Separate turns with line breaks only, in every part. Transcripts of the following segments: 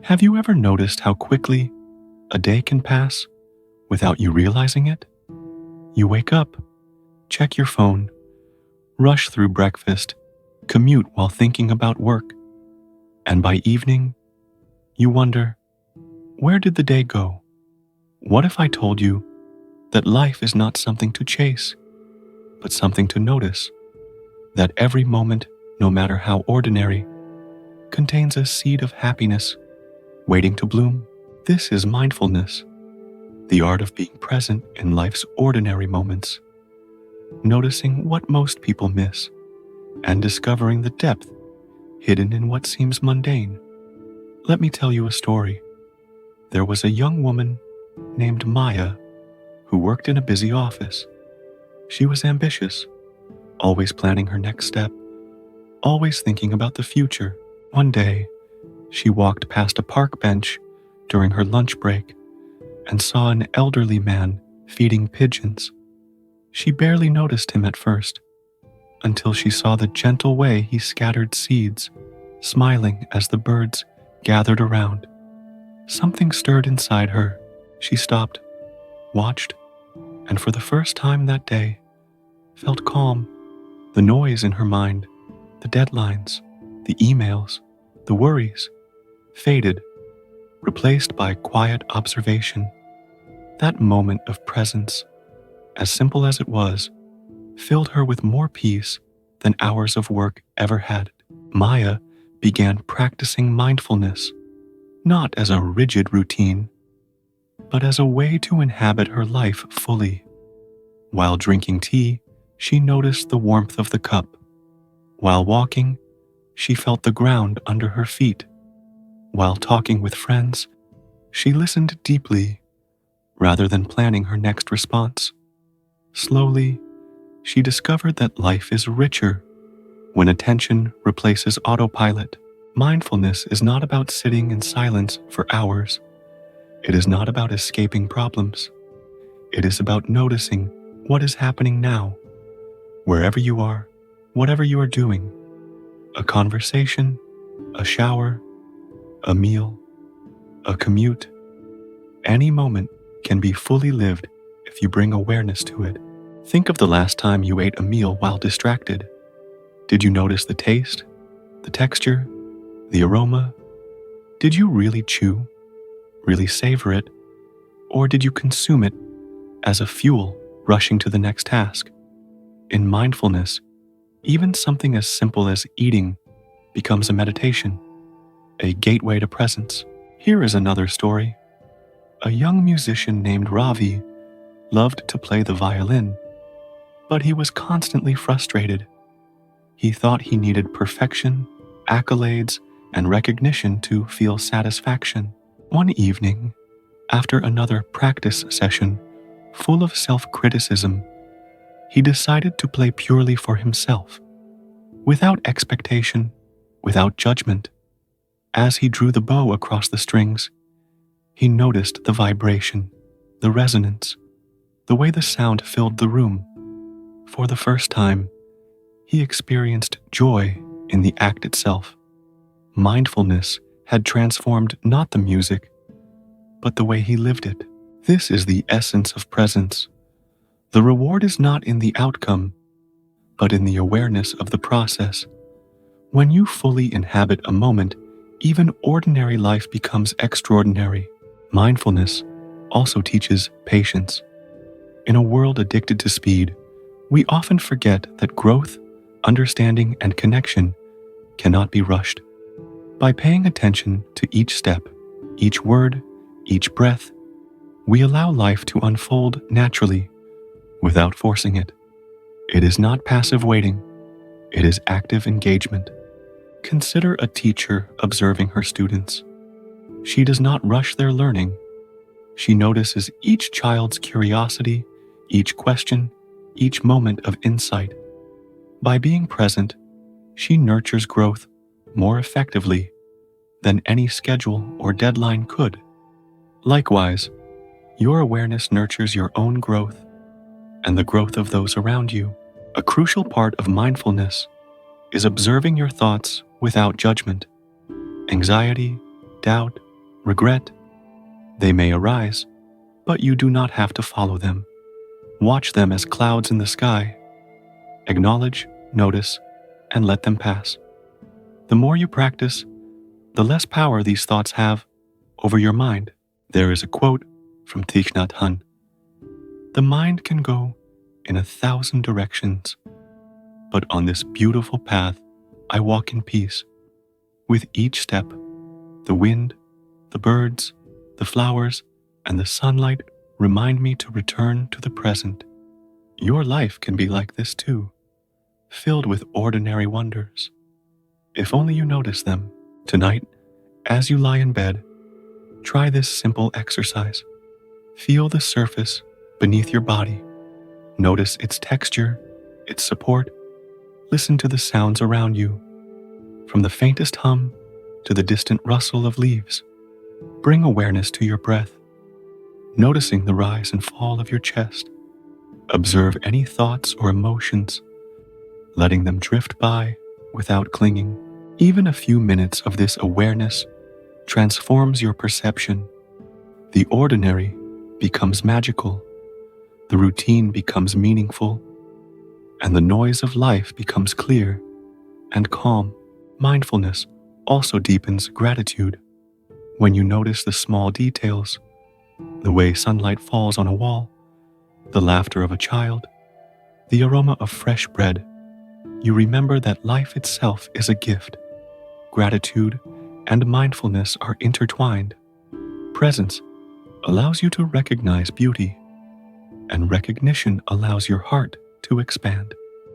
Have you ever noticed how quickly a day can pass without you realizing it? You wake up, check your phone, rush through breakfast, commute while thinking about work, and by evening, you wonder, where did the day go? What if I told you that life is not something to chase, but something to notice? That every moment, no matter how ordinary, contains a seed of happiness waiting to bloom? This is mindfulness, the art of being present in life's ordinary moments, noticing what most people miss, and discovering the depth hidden in what seems mundane. Let me tell you a story. There was a young woman named Maya who worked in a busy office. She was ambitious, always planning her next step, always thinking about the future. One day, she walked past a park bench during her lunch break and saw an elderly man feeding pigeons. She barely noticed him at first, until she saw the gentle way he scattered seeds, smiling as the birds gathered around. Something stirred inside her. She stopped, watched, and for the first time that day, felt calm. The noise in her mind, the deadlines, the emails, the worries, faded, replaced by quiet observation. That moment of presence, as simple as it was, filled her with more peace than hours of work ever had. Maya began practicing mindfulness, not as a rigid routine, but as a way to inhabit her life fully. While drinking tea, she noticed the warmth of the cup. While walking, she felt the ground under her feet. While talking with friends, she listened deeply, rather than planning her next response. Slowly, she discovered that life is richer when attention replaces autopilot. Mindfulness is not about sitting in silence for hours. It is not about escaping problems. It is about noticing what is happening now, wherever you are, whatever you are doing. A conversation, a shower, a meal, a commute. Any moment can be fully lived if you bring awareness to it. Think of the last time you ate a meal while distracted. Did you notice the taste, the texture, the aroma? Did you really chew, really savor it, or did you consume it as a fuel rushing to the next task? In mindfulness, even something as simple as eating becomes a meditation, a gateway to presence. Here is another story. A young musician named Ravi loved to play the violin, but he was constantly frustrated. He thought he needed perfection, accolades, and recognition to feel satisfaction. One evening, after another practice session full of self-criticism, he decided to play purely for himself, without expectation, without judgment. As he drew the bow across the strings, he noticed the vibration, the resonance, the way the sound filled the room. For the first time, he experienced joy in the act itself. Mindfulness had transformed not the music, but the way he lived it. This is the essence of presence. The reward is not in the outcome, but in the awareness of the process. When you fully inhabit a moment, even ordinary life becomes extraordinary. Mindfulness also teaches patience. In a world addicted to speed, we often forget that growth, understanding, and connection cannot be rushed. By paying attention to each step, each word, each breath, we allow life to unfold naturally, without forcing it. It is not passive waiting, it is active engagement. Consider a teacher observing her students. She does not rush their learning. She notices each child's curiosity, each question, each moment of insight. By being present, she nurtures growth more effectively than any schedule or deadline could. Likewise, your awareness nurtures your own growth and the growth of those around you. A crucial part of mindfulness is observing your thoughts without judgment. Anxiety, doubt, regret. They may arise, but you do not have to follow them. Watch them as clouds in the sky. Acknowledge, notice, and let them pass. The more you practice, the less power these thoughts have over your mind. There is a quote from Thich Nhat Hanh. The mind can go in 1,000 directions, but on this beautiful path I walk in peace. With each step, the wind, the birds, the flowers, and the sunlight remind me to return to the present. Your life can be like this too, filled with ordinary wonders. If only you notice them. Tonight, as you lie in bed, try this simple exercise. Feel the surface beneath your body. Notice its texture, its support. Listen to the sounds around you, from the faintest hum to the distant rustle of leaves. Bring awareness to your breath, noticing the rise and fall of your chest. Observe any thoughts or emotions, letting them drift by without clinging. Even a few minutes of this awareness transforms your perception. The ordinary becomes magical, the routine becomes meaningful, and the noise of life becomes clear and calm. Mindfulness also deepens gratitude. When you notice the small details, the way sunlight falls on a wall, the laughter of a child, the aroma of fresh bread, you remember that life itself is a gift. Gratitude and mindfulness are intertwined. Presence allows you to recognize beauty, and recognition allows your heart to expand.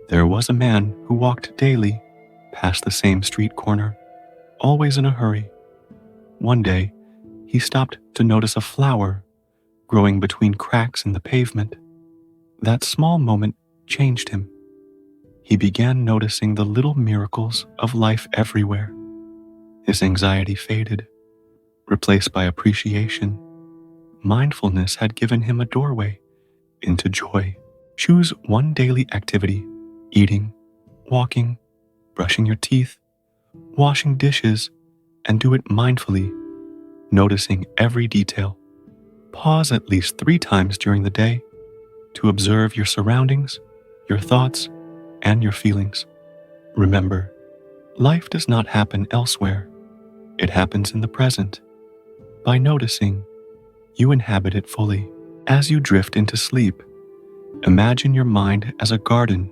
There was a man who walked daily past the same street corner, always in a hurry. One day, he stopped to notice a flower growing between cracks in the pavement. That small moment changed him. He began noticing the little miracles of life everywhere. His anxiety faded, replaced by appreciation. Mindfulness had given him a doorway into joy. Choose one daily activity: eating, walking, brushing your teeth, washing dishes, and do it mindfully, noticing every detail. Pause at least 3 times during the day to observe your surroundings, your thoughts, and your feelings. Remember, life does not happen elsewhere. It happens in the present. By noticing, you inhabit it fully. As you drift into sleep, imagine your mind as a garden,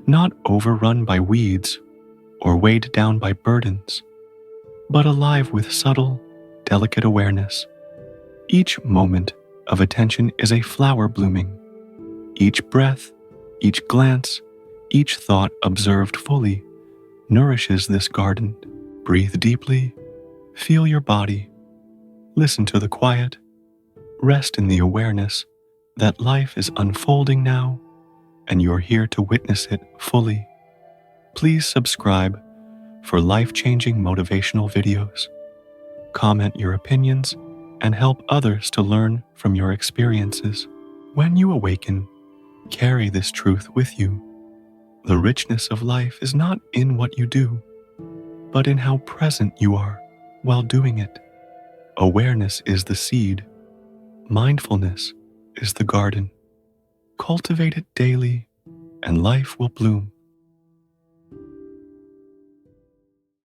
not overrun by weeds or weighed down by burdens, but alive with subtle, delicate awareness. Each moment of attention is a flower blooming. Each breath, each glance, each thought observed fully nourishes this garden. Breathe deeply, feel your body, listen to the quiet, rest in the awareness that life is unfolding now and you're here to witness it fully. Please subscribe for life-changing motivational videos. Comment your opinions and help others to learn from your experiences. When you awaken, carry this truth with you. The richness of life is not in what you do, but in how present you are while doing it. Awareness is the seed. Mindfulness is the garden. Cultivate it daily, and life will bloom.